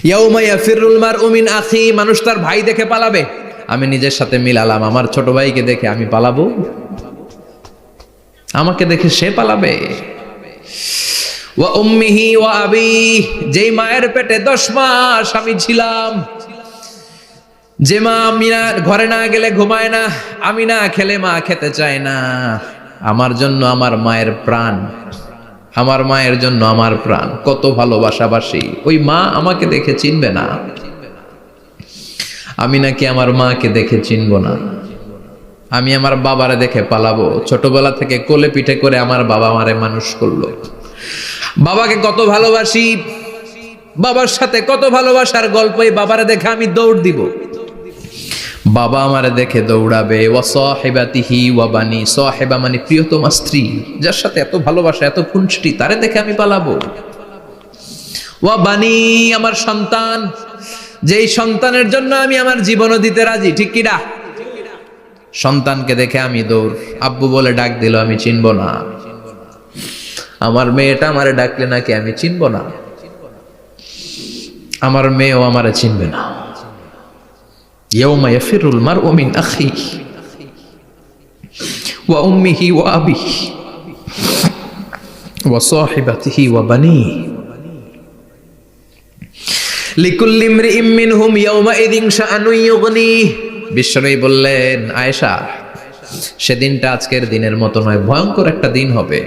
ইয়াউমা ইয়াফিরুল মারউ মিন আখি, মানুষ তার ভাই দেখে পালাবে। আমি নিজের সাথে মিলালাম, আমার ছোট ভাইকে দেখে আমি পালাবো? আমাকে দেখে সে পালাবে? ওয়া উম্মিহি ওয়া আবি, যেই মায়ের পেটে 10 মাস আমি ছিলাম, যে মা আমি না ঘরে না গেলে ঘুমায় না, আমি না খেলে মা খেতে চায় না, আমার জন্য আমার মায়ের প্রাণ, আমার মায়ের জন্য আমার প্রাণ, কত ভালোবাসাবাসী। ওই মা আমাকে দেখে চিনবে না, আমি নাকি আমার মাকে দেখে চিনব না। আমি আমার বাবারে দেখে পালাবো? ছোটবেলা থেকে কোলে পিঠে করে আমার বাবা আমারে মানুষ করলো, বাবাকে কত ভালোবাসি, বাবার সাথে কত ভালোবাসার গল্প, এই বাবারে দেখে আমি দৌড় দিব, বাবা আমারে দেখে দৌড়াবে। ওয়া সাহিবাতিহি ওয়া বানি, সাহিবা মানে প্রিয়তমা স্ত্রী, যার সাথে এত ভালোবাসা এত খুনসুটি, তারে দেখে আমি পালাবো। ওয়া বানি, আমার সন্তান, যেই সন্তানের জন্য আমি আমার জীবনও দিতে রাজি, ঠিক কিনা? সন্তানকে দেখে আমি দৌড়, আব্বু বলে ডাক দিল আমি চিনব না, আমার মেয়েটা আমারে ডাকলে নাকি আমি চিনব না, আমার মেয়েও আমারে চিনবে না। ইয়াউমা ইয়াফিরুল মারউ মিন আখিহি ওয়া উম্মিহি ওয়া আবিহি ওয়া সাহিবাতিহি ওয়া বানিহি লিকুল্লি ইমরিইম মিনহুম ইয়াউমাইযিন শাআনুন ইউগনিহি। বিশ্বনবী বললেন, আয়েশা, সেদিনটা আজকের দিনের মতো নয়, ভয়ঙ্কর একটা দিন হবে।